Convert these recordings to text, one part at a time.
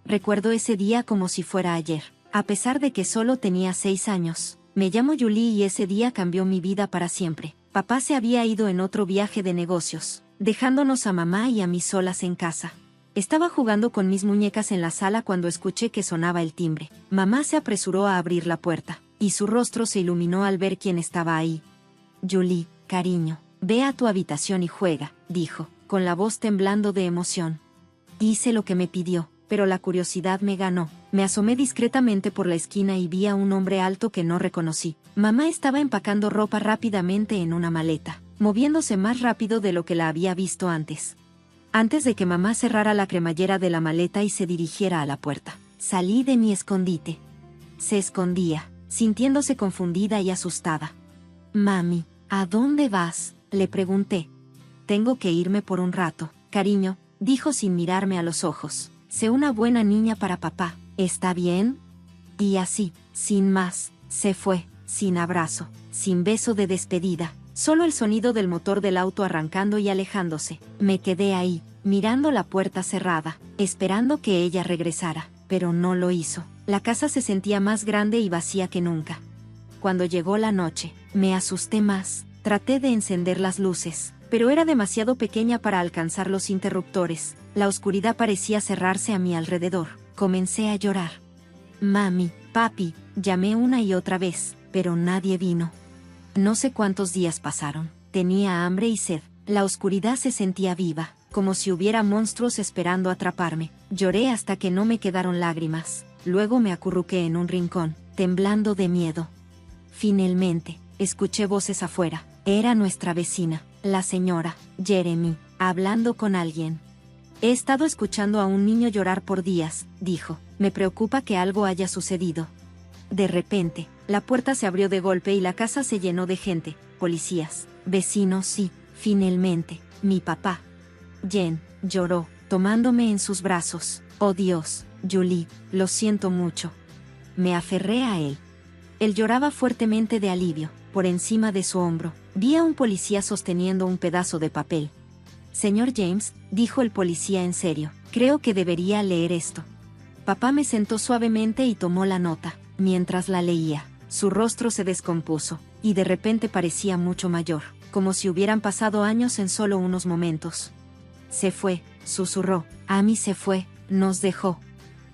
Recuerdo ese día como si fuera ayer. A pesar de que solo tenía 6 años, me llamo Julie y ese día cambió mi vida para siempre. Papá se había ido en otro viaje de negocios, dejándonos a mamá y a mí solas en casa. Estaba jugando con mis muñecas en la sala cuando escuché que sonaba el timbre. Mamá se apresuró a abrir la puerta, y su rostro se iluminó al ver quién estaba ahí. Julie, cariño, ve a tu habitación y juega, dijo, con la voz temblando de emoción. Hice lo que me pidió, pero la curiosidad me ganó. Me asomé discretamente por la esquina y vi a un hombre alto que no reconocí. Mamá estaba empacando ropa rápidamente en una maleta, moviéndose más rápido de lo que la había visto antes. Antes de que mamá cerrara la cremallera de la maleta y se dirigiera a la puerta, salí de mi escondite. Se escondía, sintiéndose confundida y asustada. Mami, ¿a dónde vas?, le pregunté. Tengo que irme por un rato, cariño, dijo sin mirarme a los ojos. Sé una buena niña para papá, ¿está bien? Y así, sin más, se fue, sin abrazo, sin beso de despedida, solo el sonido del motor del auto arrancando y alejándose. Me quedé ahí, mirando la puerta cerrada, esperando que ella regresara, pero no lo hizo. La casa se sentía más grande y vacía que nunca. Cuando llegó la noche, me asusté más. Traté de encender las luces, pero era demasiado pequeña para alcanzar los interruptores. La oscuridad parecía cerrarse a mi alrededor. Comencé a llorar. Mami, papi, llamé una y otra vez, pero nadie vino. No sé cuántos días pasaron. Tenía hambre y sed. La oscuridad se sentía viva, como si hubiera monstruos esperando atraparme. Lloré hasta que no me quedaron lágrimas. Luego me acurruqué en un rincón, temblando de miedo. Finalmente, escuché voces afuera. Era nuestra vecina, la señora Jeremy, hablando con alguien. He estado escuchando a un niño llorar por días, dijo. Me preocupa que algo haya sucedido. De repente, la puerta se abrió de golpe y la casa se llenó de gente, policías, vecinos y, finalmente, mi papá. Jen lloró, tomándome en sus brazos. Oh Dios, Julie, lo siento mucho. Me aferré a él. Él lloraba fuertemente de alivio. Por encima de su hombro, vi a un policía sosteniendo un pedazo de papel. Señor James, dijo el policía en serio, creo que debería leer esto. Papá me sentó suavemente y tomó la nota. Mientras la leía, su rostro se descompuso, y de repente parecía mucho mayor, como si hubieran pasado años en solo unos momentos. Se fue, susurró. Amy se fue, nos dejó.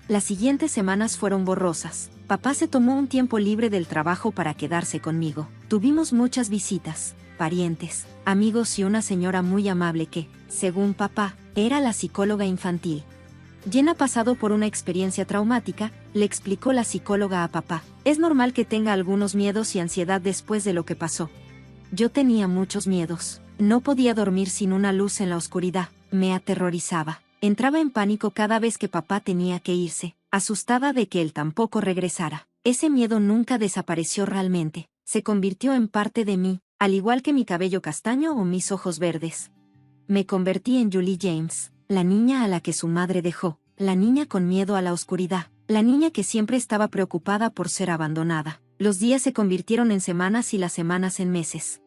Las siguientes semanas fueron borrosas. Papá se tomó un tiempo libre del trabajo para quedarse conmigo. Tuvimos muchas visitas, parientes, amigos y una señora muy amable que, según papá, era la psicóloga infantil. Jen ha pasado por una experiencia traumática, le explicó la psicóloga a papá. Es normal que tenga algunos miedos y ansiedad después de lo que pasó. Yo tenía muchos miedos. No podía dormir sin una luz en la oscuridad. Me aterrorizaba. Entraba en pánico cada vez que papá tenía que irse, asustada de que él tampoco regresara. Ese miedo nunca desapareció realmente. Se convirtió en parte de mí, al igual que mi cabello castaño o mis ojos verdes. Me convertí en Julie James, la niña a la que su madre dejó, la niña con miedo a la oscuridad, la niña que siempre estaba preocupada por ser abandonada. Los días se convirtieron en semanas y las semanas en meses.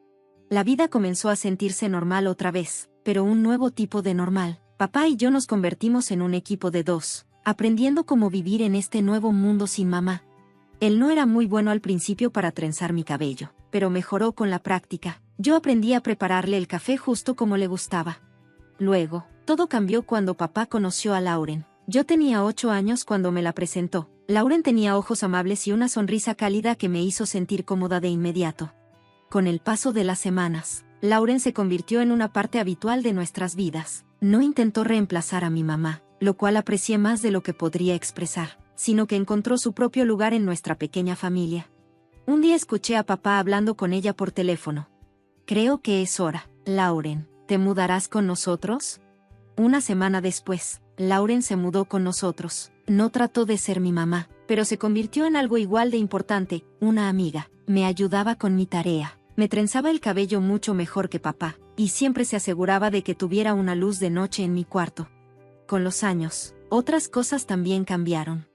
La vida comenzó a sentirse normal otra vez, pero un nuevo tipo de normal. Papá y yo nos convertimos en un equipo de dos, aprendiendo cómo vivir en este nuevo mundo sin mamá. Él no era muy bueno al principio para trenzar mi cabello, pero mejoró con la práctica. Yo aprendí a prepararle el café justo como le gustaba. Luego, todo cambió cuando papá conoció a Lauren. Yo tenía 8 años cuando me la presentó. Lauren tenía ojos amables y una sonrisa cálida que me hizo sentir cómoda de inmediato. Con el paso de las semanas, Lauren se convirtió en una parte habitual de nuestras vidas. No intentó reemplazar a mi mamá, lo cual aprecié más de lo que podría expresar, sino que encontró su propio lugar en nuestra pequeña familia. Un día escuché a papá hablando con ella por teléfono. Creo que es hora. Lauren, ¿te mudarás con nosotros? Una semana después, Lauren se mudó con nosotros. No trató de ser mi mamá, pero se convirtió en algo igual de importante, una amiga. Me ayudaba con mi tarea. Me trenzaba el cabello mucho mejor que papá, y siempre se aseguraba de que tuviera una luz de noche en mi cuarto. Con los años, otras cosas también cambiaron.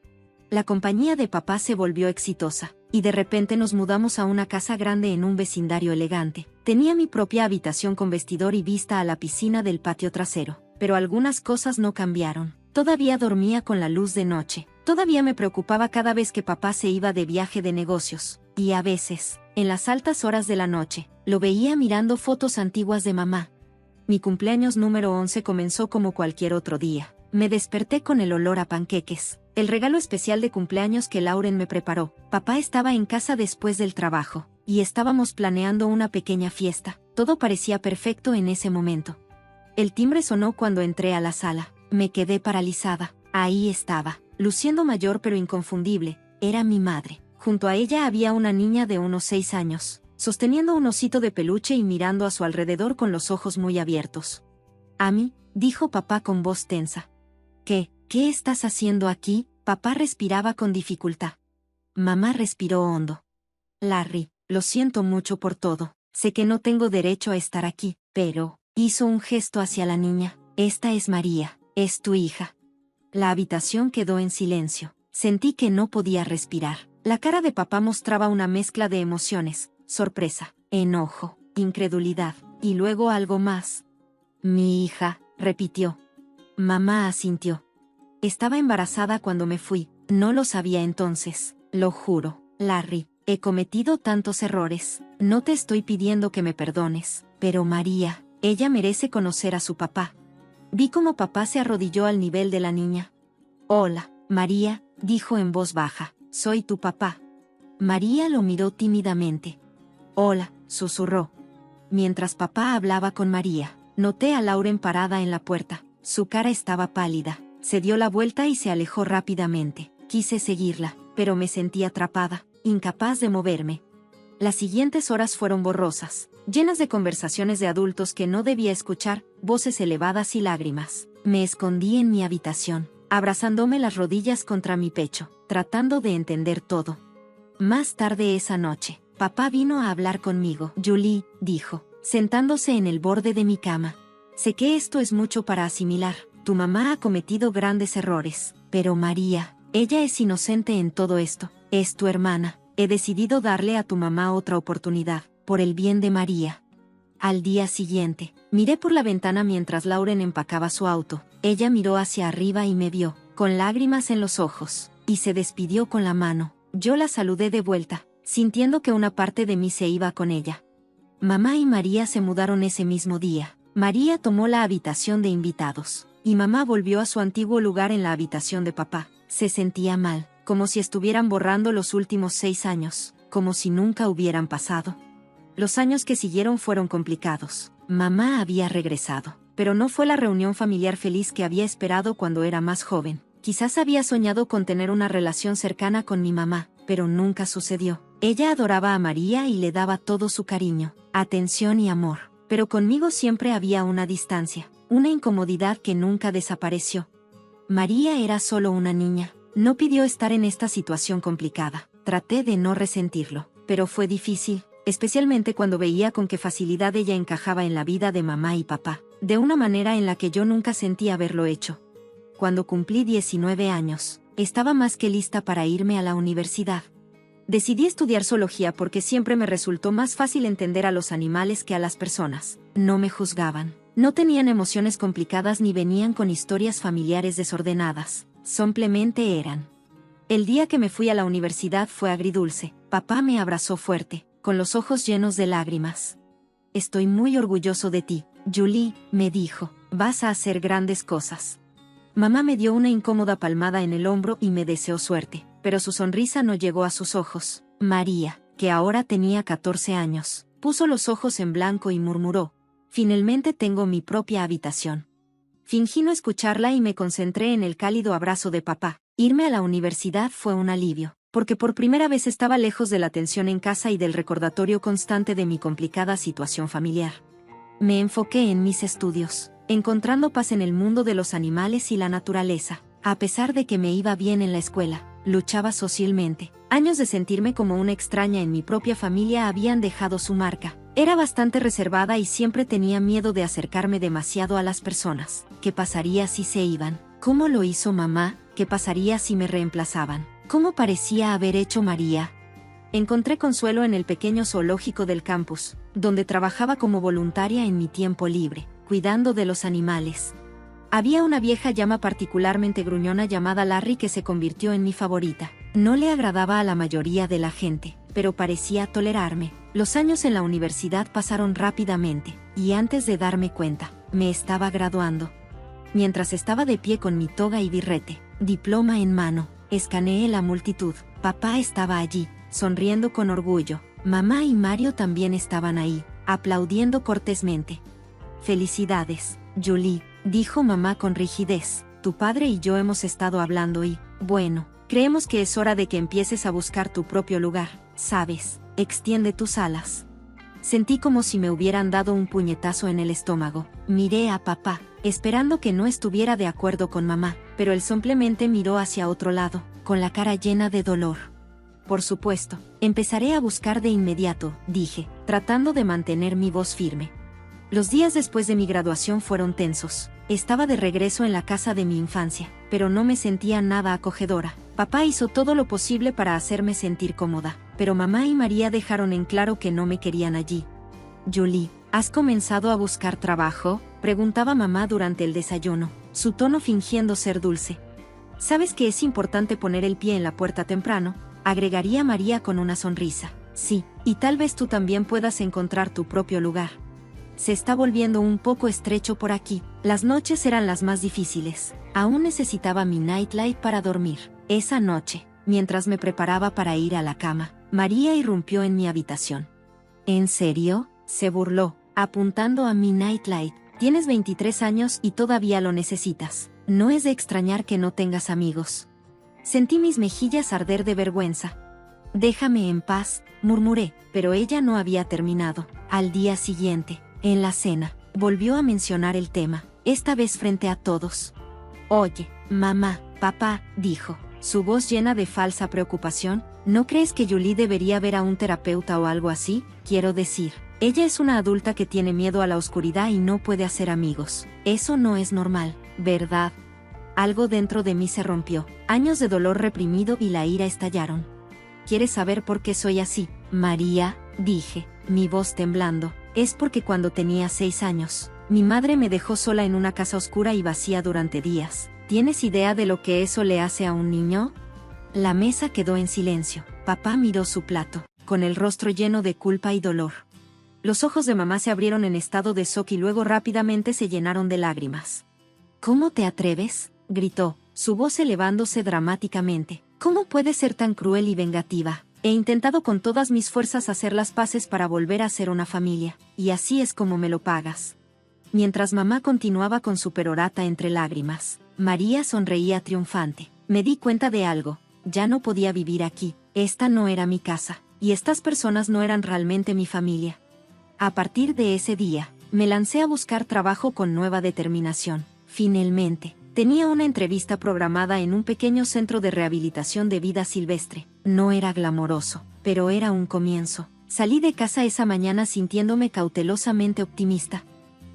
La compañía de papá se volvió exitosa, y de repente nos mudamos a una casa grande en un vecindario elegante. Tenía mi propia habitación con vestidor y vista a la piscina del patio trasero, pero algunas cosas no cambiaron. Todavía dormía con la luz de noche. Todavía me preocupaba cada vez que papá se iba de viaje de negocios. Y a veces, en las altas horas de la noche, lo veía mirando fotos antiguas de mamá. Mi cumpleaños número 11 comenzó como cualquier otro día. Me desperté con el olor a panqueques, el regalo especial de cumpleaños que Lauren me preparó. Papá estaba en casa después del trabajo, y estábamos planeando una pequeña fiesta. Todo parecía perfecto en ese momento. El timbre sonó cuando entré a la sala. Me quedé paralizada. Ahí estaba, luciendo mayor pero inconfundible. Era mi madre. Junto a ella había una niña de unos 6 años, sosteniendo un osito de peluche y mirando a su alrededor con los ojos muy abiertos. «Amy», dijo papá con voz tensa. ¿Qué estás haciendo aquí?» Papá respiraba con dificultad. Mamá respiró hondo. «Larry, lo siento mucho por todo. Sé que no tengo derecho a estar aquí, pero…» Hizo un gesto hacia la niña. «Esta es María, es tu hija». La habitación quedó en silencio. Sentí que no podía respirar. La cara de papá mostraba una mezcla de emociones: sorpresa, enojo, incredulidad, y luego algo más. «Mi hija», repitió. Mamá asintió. «Estaba embarazada cuando me fui. No lo sabía entonces. Lo juro, Larry, he cometido tantos errores. No te estoy pidiendo que me perdones, pero María, ella merece conocer a su papá». Vi cómo papá se arrodilló al nivel de la niña. «Hola, María», dijo en voz baja. «Soy tu papá». María lo miró tímidamente. «Hola», susurró. Mientras papá hablaba con María, noté a Lauren parada en la puerta. Su cara estaba pálida. Se dio la vuelta y se alejó rápidamente. Quise seguirla, pero me sentí atrapada, incapaz de moverme. Las siguientes horas fueron borrosas, llenas de conversaciones de adultos que no debía escuchar, voces elevadas y lágrimas. Me escondí en mi habitación, abrazándome las rodillas contra mi pecho, tratando de entender todo. Más tarde esa noche, papá vino a hablar conmigo. «Julie», dijo, sentándose en el borde de mi cama. «Sé que esto es mucho para asimilar. Tu mamá ha cometido grandes errores, pero María, ella es inocente en todo esto. Es tu hermana. He decidido darle a tu mamá otra oportunidad, por el bien de María». Al día siguiente, miré por la ventana mientras Lauren empacaba su auto. Ella miró hacia arriba y me vio, con lágrimas en los ojos, y se despidió con la mano. Yo la saludé de vuelta, sintiendo que una parte de mí se iba con ella. Mamá y María se mudaron ese mismo día. María tomó la habitación de invitados, y mamá volvió a su antiguo lugar en la habitación de papá. Se sentía mal, como si estuvieran borrando los últimos 6 años, como si nunca hubieran pasado. Los años que siguieron fueron complicados. Mamá había regresado, pero no fue la reunión familiar feliz que había esperado cuando era más joven. Quizás había soñado con tener una relación cercana con mi mamá, pero nunca sucedió. Ella adoraba a María y le daba todo su cariño, atención y amor, pero conmigo siempre había una distancia, una incomodidad que nunca desapareció. María era solo una niña. No pidió estar en esta situación complicada. Traté de no resentirlo, pero fue difícil, especialmente cuando veía con qué facilidad ella encajaba en la vida de mamá y papá, de una manera en la que yo nunca sentí haberlo hecho. Cuando cumplí 19 años, estaba más que lista para irme a la universidad. Decidí estudiar zoología porque siempre me resultó más fácil entender a los animales que a las personas. No me juzgaban, no tenían emociones complicadas ni venían con historias familiares desordenadas. Simplemente eran. El día que me fui a la universidad fue agridulce. Papá me abrazó fuerte, con los ojos llenos de lágrimas. «Estoy muy orgulloso de ti, Julie», me dijo. «Vas a hacer grandes cosas». Mamá me dio una incómoda palmada en el hombro y me deseó suerte, pero su sonrisa no llegó a sus ojos. María, que ahora tenía 14 años, puso los ojos en blanco y murmuró: «Finalmente tengo mi propia habitación». Fingí no escucharla y me concentré en el cálido abrazo de papá. Irme a la universidad fue un alivio, porque por primera vez estaba lejos de la tensión en casa y del recordatorio constante de mi complicada situación familiar. Me enfoqué en mis estudios, encontrando paz en el mundo de los animales y la naturaleza. A pesar de que me iba bien en la escuela, luchaba socialmente. Años de sentirme como una extraña en mi propia familia habían dejado su marca. Era bastante reservada y siempre tenía miedo de acercarme demasiado a las personas. ¿Qué pasaría si se iban? ¿Cómo lo hizo mamá? ¿Qué pasaría si me reemplazaban? ¿Cómo parecía haber hecho María? Encontré consuelo en el pequeño zoológico del campus, donde trabajaba como voluntaria en mi tiempo libre, cuidando de los animales. Había una vieja llama particularmente gruñona llamada Larry que se convirtió en mi favorita. No le agradaba a la mayoría de la gente, pero parecía tolerarme. Los años en la universidad pasaron rápidamente, y antes de darme cuenta, me estaba graduando. Mientras estaba de pie con mi toga y birrete, diploma en mano, escaneé la multitud. Papá estaba allí, sonriendo con orgullo. Mamá y Mario también estaban ahí, aplaudiendo cortésmente. «Felicidades, Julie», dijo mamá con rigidez. «Tu padre y yo hemos estado hablando y, bueno, creemos que es hora de que empieces a buscar tu propio lugar, ¿sabes? Extiende tus alas». Sentí como si me hubieran dado un puñetazo en el estómago. Miré a papá, esperando que no estuviera de acuerdo con mamá, pero él simplemente miró hacia otro lado, con la cara llena de dolor. «Por supuesto, empezaré a buscar de inmediato», dije, tratando de mantener mi voz firme. Los días después de mi graduación fueron tensos. Estaba de regreso en la casa de mi infancia, pero no me sentía nada acogedora. Papá hizo todo lo posible para hacerme sentir cómoda, pero mamá y María dejaron en claro que no me querían allí. «Julie, ¿has comenzado a buscar trabajo?», preguntaba mamá durante el desayuno, su tono fingiendo ser dulce. «¿Sabes que es importante poner el pie en la puerta temprano?», agregaría María con una sonrisa. «Sí, y tal vez tú también puedas encontrar tu propio lugar. Se está volviendo un poco estrecho por aquí». Las noches eran las más difíciles. Aún necesitaba mi nightlight para dormir. Esa noche, mientras me preparaba para ir a la cama, María irrumpió en mi habitación. «¿En serio?», se burló, apuntando a mi nightlight. «Tienes 23 años y todavía lo necesitas. No es de extrañar que no tengas amigos». Sentí mis mejillas arder de vergüenza. «Déjame en paz», murmuré, pero ella no había terminado. Al día siguiente, en la cena, volvió a mencionar el tema, esta vez frente a todos. «Oye, mamá, papá», dijo, su voz llena de falsa preocupación, «¿no crees que Julie debería ver a un terapeuta o algo así? Quiero decir, ella es una adulta que tiene miedo a la oscuridad y no puede hacer amigos. Eso no es normal, ¿verdad?». Algo dentro de mí se rompió. Años de dolor reprimido y la ira estallaron. «¿Quieres saber por qué soy así, María?», dije, mi voz temblando. «Es porque cuando tenía 6 años, mi madre me dejó sola en una casa oscura y vacía durante días. ¿Tienes idea de lo que eso le hace a un niño?». La mesa quedó en silencio. Papá miró su plato, con el rostro lleno de culpa y dolor. Los ojos de mamá se abrieron en estado de shock y luego rápidamente se llenaron de lágrimas. «¿Cómo te atreves?», gritó, su voz elevándose dramáticamente. «¿Cómo puedes ser tan cruel y vengativa? He intentado con todas mis fuerzas hacer las paces para volver a ser una familia, y así es como me lo pagas». Mientras mamá continuaba con su perorata entre lágrimas, María sonreía triunfante. Me di cuenta de algo. Ya no podía vivir aquí. Esta no era mi casa, y estas personas no eran realmente mi familia. A partir de ese día, me lancé a buscar trabajo con nueva determinación. Finalmente, tenía una entrevista programada en un pequeño centro de rehabilitación de vida silvestre. No era glamoroso, pero era un comienzo. Salí de casa esa mañana sintiéndome cautelosamente optimista.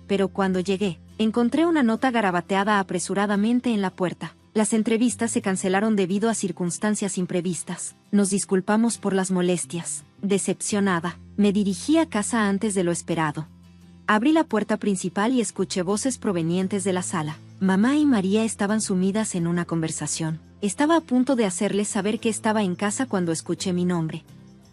Pero cuando llegué, encontré una nota garabateada apresuradamente en la puerta. «Las entrevistas se cancelaron debido a circunstancias imprevistas. Nos disculpamos por las molestias». Decepcionada, me dirigí a casa antes de lo esperado. Abrí la puerta principal y escuché voces provenientes de la sala. Mamá y María estaban sumidas en una conversación. Estaba a punto de hacerles saber que estaba en casa cuando escuché mi nombre.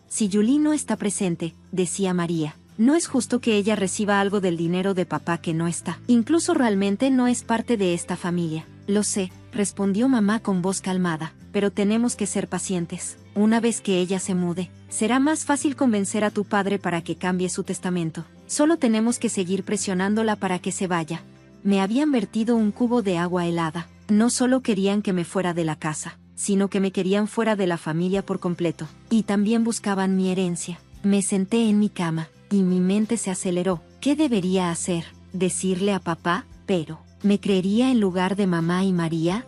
«Si Julie no está presente», decía María, «no es justo que ella reciba algo del dinero de papá que no está. Incluso realmente no es parte de esta familia». «Lo sé», respondió mamá con voz calmada, «pero tenemos que ser pacientes. Una vez que ella se mude, será más fácil convencer a tu padre para que cambie su testamento. Solo tenemos que seguir presionándola para que se vaya». Me habían vertido un cubo de agua helada. No solo querían que me fuera de la casa, sino que me querían fuera de la familia por completo. Y también buscaban mi herencia. Me senté en mi cama, y mi mente se aceleró. ¿Qué debería hacer? ¿Decirle a papá? Pero, ¿me creería en lugar de mamá y María?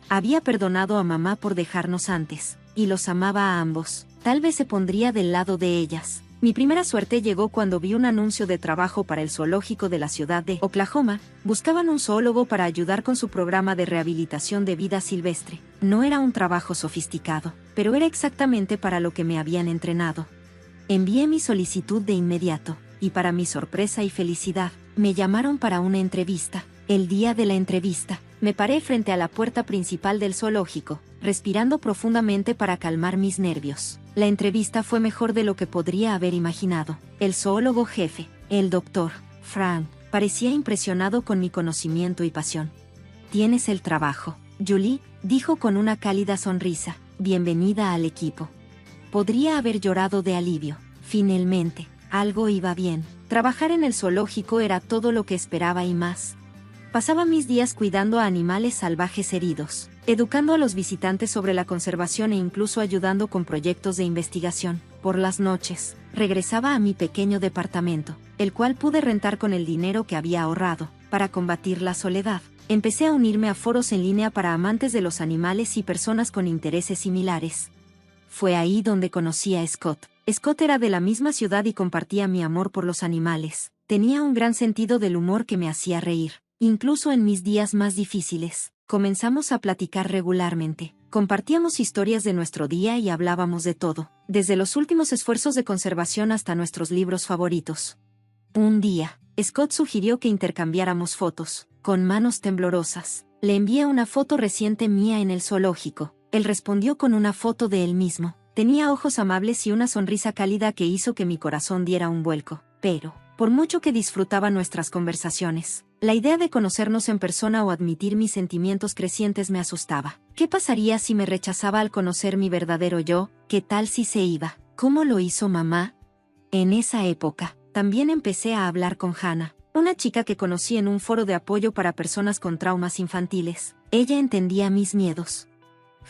Había perdonado a mamá por dejarnos antes, y los amaba a ambos. Tal vez se pondría del lado de ellas. Mi primera suerte llegó cuando vi un anuncio de trabajo para el zoológico de la ciudad de Oklahoma. Buscaban un zoólogo para ayudar con su programa de rehabilitación de vida silvestre. No era un trabajo sofisticado, pero era exactamente para lo que me habían entrenado. Envié mi solicitud de inmediato, y para mi sorpresa y felicidad, me llamaron para una entrevista. El día de la entrevista, me paré frente a la puerta principal del zoológico, respirando profundamente para calmar mis nervios. La entrevista fue mejor de lo que podría haber imaginado. El zoólogo jefe, el doctor Frank, parecía impresionado con mi conocimiento y pasión. «Tienes el trabajo, Julie», dijo con una cálida sonrisa. «Bienvenida al equipo». Podría haber llorado de alivio. Finalmente, algo iba bien. Trabajar en el zoológico era todo lo que esperaba y más. Pasaba mis días cuidando a animales salvajes heridos, educando a los visitantes sobre la conservación e incluso ayudando con proyectos de investigación. Por las noches, regresaba a mi pequeño departamento, el cual pude rentar con el dinero que había ahorrado. Para combatir la soledad, empecé a unirme a foros en línea para amantes de los animales y personas con intereses similares. Fue ahí donde conocí a Scott. Scott era de la misma ciudad y compartía mi amor por los animales. Tenía un gran sentido del humor que me hacía reír. Incluso en mis días más difíciles, comenzamos a platicar regularmente. Compartíamos historias de nuestro día y hablábamos de todo, desde los últimos esfuerzos de conservación hasta nuestros libros favoritos. Un día, Scott sugirió que intercambiáramos fotos. Con manos temblorosas, le envié una foto reciente mía en el zoológico. Él respondió con una foto de él mismo. Tenía ojos amables y una sonrisa cálida que hizo que mi corazón diera un vuelco. Pero, por mucho que disfrutaba nuestras conversaciones, la idea de conocernos en persona o admitir mis sentimientos crecientes me asustaba. ¿Qué pasaría si me rechazaba al conocer mi verdadero yo? ¿Qué tal si se iba? ¿Cómo lo hizo mamá? En esa época, también empecé a hablar con Hannah, una chica que conocí en un foro de apoyo para personas con traumas infantiles. Ella entendía mis miedos.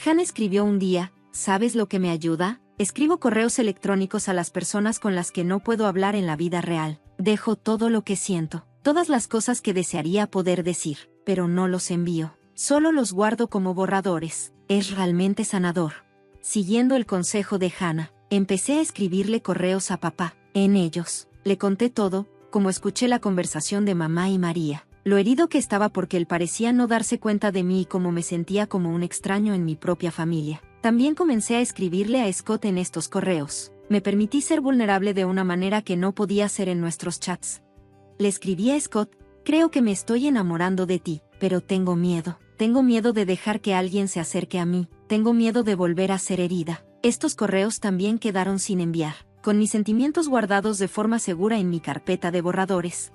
Hannah escribió un día: ¿sabes lo que me ayuda? Escribo correos electrónicos a las personas con las que no puedo hablar en la vida real. Dejo todo lo que siento, todas las cosas que desearía poder decir, pero no los envío. Solo los guardo como borradores. Es realmente sanador. Siguiendo el consejo de Hannah, empecé a escribirle correos a papá. En ellos, le conté todo, como escuché la conversación de mamá y María, lo herido que estaba porque él parecía no darse cuenta de mí y cómo me sentía como un extraño en mi propia familia. También comencé a escribirle a Scott en estos correos. Me permití ser vulnerable de una manera que no podía hacer en nuestros chats. Le escribí a Scott: creo que me estoy enamorando de ti, pero tengo miedo. Tengo miedo de dejar que alguien se acerque a mí. Tengo miedo de volver a ser herida. Estos correos también quedaron sin enviar, con mis sentimientos guardados de forma segura en mi carpeta de borradores.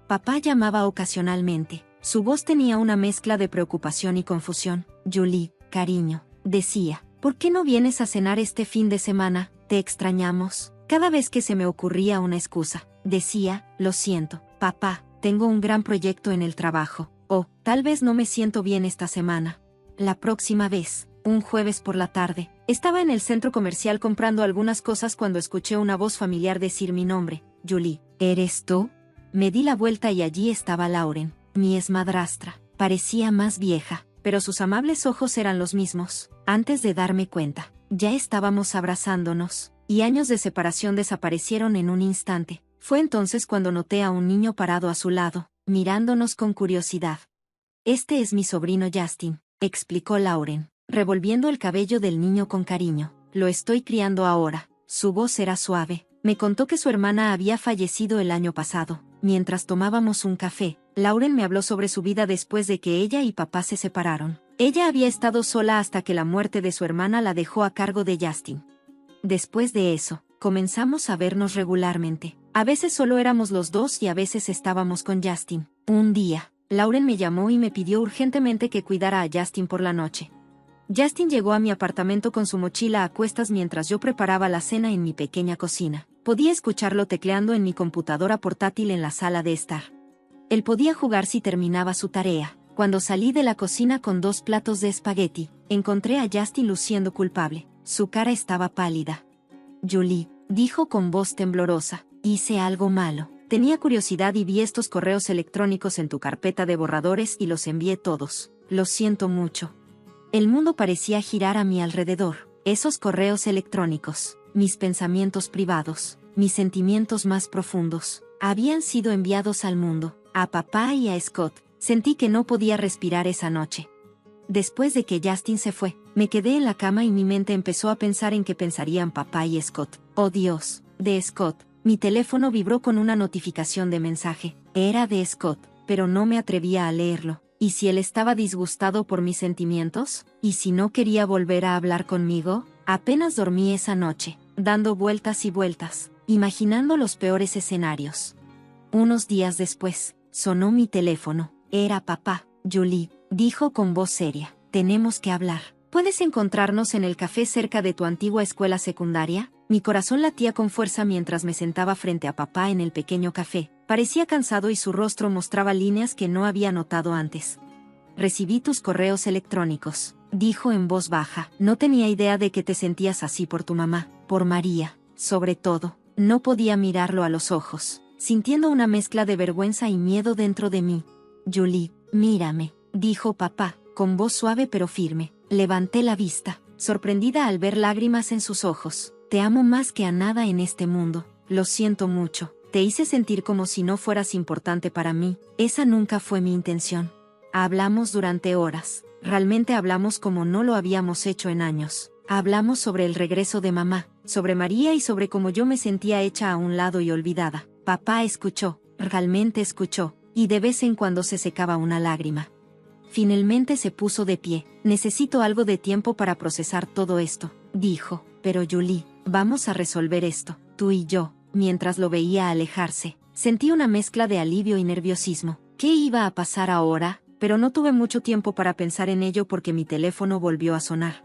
Papá llamaba ocasionalmente. Su voz tenía una mezcla de preocupación y confusión. Julie, cariño, decía, ¿por qué no vienes a cenar este fin de semana? Te extrañamos. Cada vez que se me ocurría una excusa, decía: lo siento, papá, tengo un gran proyecto en el trabajo. O, tal vez no me siento bien esta semana. La próxima vez, un jueves por la tarde, estaba en el centro comercial comprando algunas cosas cuando escuché una voz familiar decir mi nombre. Julie, ¿eres tú? Me di la vuelta y allí estaba Lauren, mi exmadrastra. Parecía más vieja, pero sus amables ojos eran los mismos. Antes de darme cuenta, ya estábamos abrazándonos, y años de separación desaparecieron en un instante. Fue entonces cuando noté a un niño parado a su lado, mirándonos con curiosidad. Este es mi sobrino Justin, explicó Lauren, revolviendo el cabello del niño con cariño. Lo estoy criando ahora. Su voz era suave. Me contó que su hermana había fallecido el año pasado. Mientras tomábamos un café, Lauren me habló sobre su vida después de que ella y papá se separaron. Ella había estado sola hasta que la muerte de su hermana la dejó a cargo de Justin. Después de eso, comenzamos a vernos regularmente. A veces solo éramos los dos y a veces estábamos con Justin. Un día, Lauren me llamó y me pidió urgentemente que cuidara a Justin por la noche. Justin llegó a mi apartamento con su mochila a cuestas mientras yo preparaba la cena en mi pequeña cocina. Podía escucharlo tecleando en mi computadora portátil en la sala de estar. Él podía jugar si terminaba su tarea. Cuando salí de la cocina con 2 platos de espagueti, encontré a Justin luciendo culpable. Su cara estaba pálida. Julie, dijo con voz temblorosa, hice algo malo. Tenía curiosidad y vi estos correos electrónicos en tu carpeta de borradores y los envié todos. Lo siento mucho. El mundo parecía girar a mi alrededor. Esos correos electrónicos, mis pensamientos privados, mis sentimientos más profundos, habían sido enviados al mundo, a papá y a Scott. Sentí que no podía respirar esa noche. Después de que Justin se fue, me quedé en la cama y mi mente empezó a pensar en qué pensarían papá y Scott. Oh Dios, de Scott. Mi teléfono vibró con una notificación de mensaje. Era de Scott. pero no me atrevía a leerlo. ¿Y si él estaba disgustado por mis sentimientos? ¿Y si no quería volver a hablar conmigo? Apenas dormí esa noche, dando vueltas y vueltas, imaginando los peores escenarios. Unos días después, sonó mi teléfono. Era papá. Julie, dijo con voz seria, tenemos que hablar. ¿Puedes encontrarnos en el café cerca de tu antigua escuela secundaria? Mi corazón latía con fuerza mientras me sentaba frente a papá en el pequeño café. Parecía cansado y su rostro mostraba líneas que no había notado antes. Recibí tus correos electrónicos, dijo en voz baja. No tenía idea de que te sentías así por tu mamá, por María, sobre todo. No podía mirarlo a los ojos, sintiendo una mezcla de vergüenza y miedo dentro de mí. Julie, mírame, dijo papá, con voz suave pero firme. Levanté la vista, sorprendida al ver lágrimas en sus ojos. Te amo más que a nada en este mundo. Lo siento mucho. Te hice sentir como si no fueras importante para mí. Esa nunca fue mi intención. Hablamos durante horas. Realmente hablamos como no lo habíamos hecho en años. Hablamos sobre el regreso de mamá, sobre María y sobre cómo yo me sentía hecha a un lado y olvidada. Papá escuchó, realmente escuchó, y de vez en cuando se secaba una lágrima. Finalmente se puso de pie. Necesito algo de tiempo para procesar todo esto, dijo. Pero Julie, vamos a resolver esto, tú y yo. Mientras lo veía alejarse, sentí una mezcla de alivio y nerviosismo. ¿Qué iba a pasar ahora? Pero no tuve mucho tiempo para pensar en ello porque mi teléfono volvió a sonar.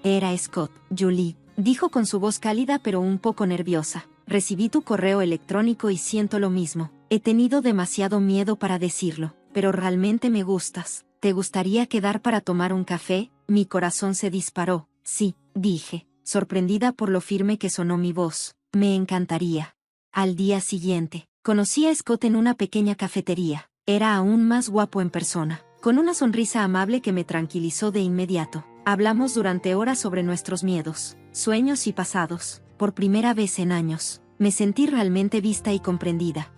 Era Scott. Julie, dijo con su voz cálida pero un poco nerviosa. Recibí tu correo electrónico y siento lo mismo. He tenido demasiado miedo para decirlo, pero realmente me gustas. ¿Te gustaría quedar para tomar un café? Mi corazón se disparó. Sí, dije, sorprendida por lo firme que sonó mi voz. Me encantaría. Al día siguiente, conocí a Scott en una pequeña cafetería. Era aún más guapo en persona, con una sonrisa amable que me tranquilizó de inmediato. Hablamos durante horas sobre nuestros miedos, sueños y pasados. Por primera vez en años, me sentí realmente vista y comprendida.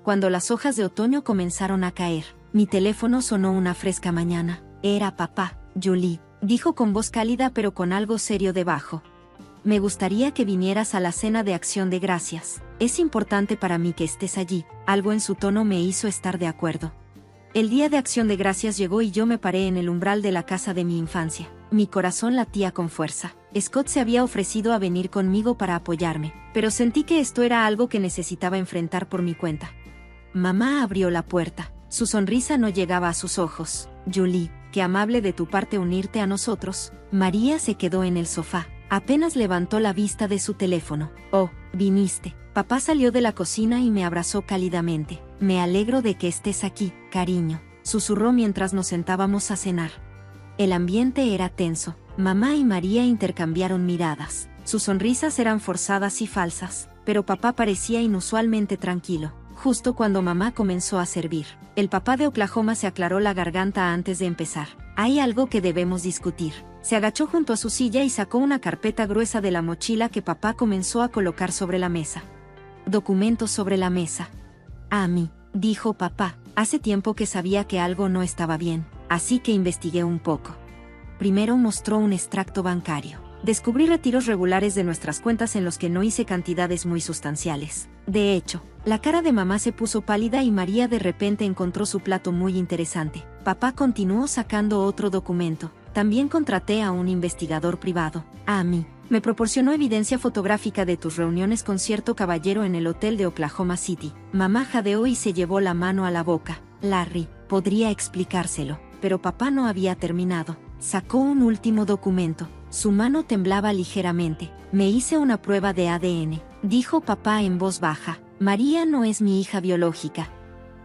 Cuando las hojas de otoño comenzaron a caer, mi teléfono sonó una fresca mañana. Era papá. Julie, dijo con voz cálida pero con algo serio debajo. Me gustaría que vinieras a la cena de Acción de Gracias. Es importante para mí que estés allí. Algo en su tono me hizo estar de acuerdo. El día de Acción de Gracias llegó y yo me paré en el umbral de la casa de mi infancia. Mi corazón latía con fuerza. Scott se había ofrecido a venir conmigo para apoyarme, pero sentí que esto era algo que necesitaba enfrentar por mi cuenta. Mamá abrió la puerta. Su sonrisa no llegaba a sus ojos. Julie, qué amable de tu parte unirte a nosotros. María se quedó en el sofá. Apenas levantó la vista de su teléfono. Oh, viniste. Papá salió de la cocina y me abrazó cálidamente. Me alegro de que estés aquí, cariño, susurró mientras nos sentábamos a cenar. El ambiente era tenso. Mamá y María intercambiaron miradas. Sus sonrisas eran forzadas y falsas, pero papá parecía inusualmente tranquilo. Justo cuando mamá comenzó a servir, el papá de Oklahoma se aclaró la garganta antes de empezar. Hay algo que debemos discutir. Se agachó junto a su silla y sacó una carpeta gruesa de la mochila que papá comenzó a colocar sobre la mesa. Documentos sobre la mesa. A mí, dijo papá, hace tiempo que sabía que algo no estaba bien, así que investigué un poco. Primero mostró un extracto bancario. Descubrí retiros regulares de nuestras cuentas en los que no hice cantidades muy sustanciales. De hecho, la cara de mamá se puso pálida y María de repente encontró su plato muy interesante. Papá continuó sacando otro documento. También contraté a un investigador privado. A mí, me proporcionó evidencia fotográfica de tus reuniones con cierto caballero en el hotel de Oklahoma City. Mamá jadeó y se llevó la mano a la boca. Larry, podría explicárselo, pero papá no había terminado. Sacó un último documento. Su mano temblaba ligeramente. Me hice una prueba de ADN, dijo papá en voz baja. María no es mi hija biológica.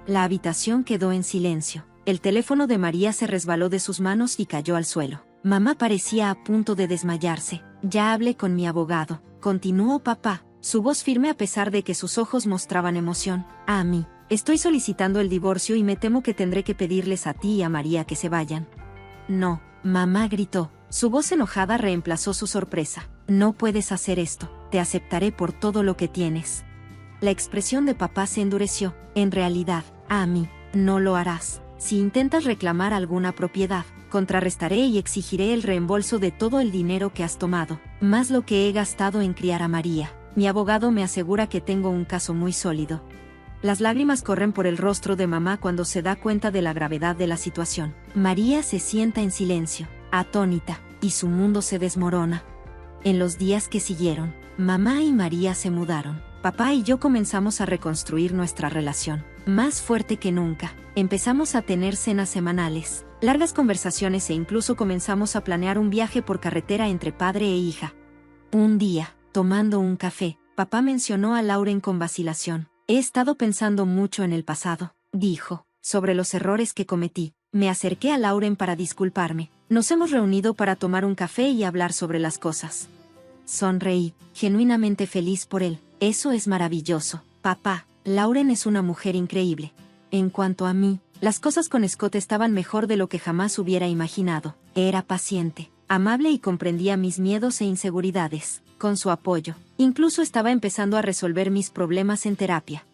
La habitación quedó en silencio. El teléfono de María se resbaló de sus manos y cayó al suelo. Mamá parecía a punto de desmayarse. Ya hablé con mi abogado, continuó papá, su voz firme a pesar de que sus ojos mostraban emoción. A mí, estoy solicitando el divorcio y me temo que tendré que pedirles a ti y a María que se vayan. No, mamá gritó. Su voz enojada reemplazó su sorpresa. No puedes hacer esto, te aceptaré por todo lo que tienes. La expresión de papá se endureció. En realidad, a mí, no lo harás. Si intentas reclamar alguna propiedad, contrarrestaré y exigiré el reembolso de todo el dinero que has tomado, más lo que he gastado en criar a María. Mi abogado me asegura que tengo un caso muy sólido. Las lágrimas corren por el rostro de mamá cuando se da cuenta de la gravedad de la situación. María se sienta en silencio, atónita, y su mundo se desmorona. En los días que siguieron, mamá y María se mudaron. Papá y yo comenzamos a reconstruir nuestra relación. Más fuerte que nunca, empezamos a tener cenas semanales, largas conversaciones e incluso comenzamos a planear un viaje por carretera entre padre e hija. Un día, tomando un café, papá mencionó a Lauren con vacilación. He estado pensando mucho en el pasado, dijo, sobre los errores que cometí. Me acerqué a Lauren para disculparme. Nos hemos reunido para tomar un café y hablar sobre las cosas. Sonreí, genuinamente feliz por él. Eso es maravilloso, papá. Lauren es una mujer increíble. En cuanto a mí, las cosas con Scott estaban mejor de lo que jamás hubiera imaginado. Era paciente, amable y comprendía mis miedos e inseguridades. Con su apoyo, incluso estaba empezando a resolver mis problemas en terapia.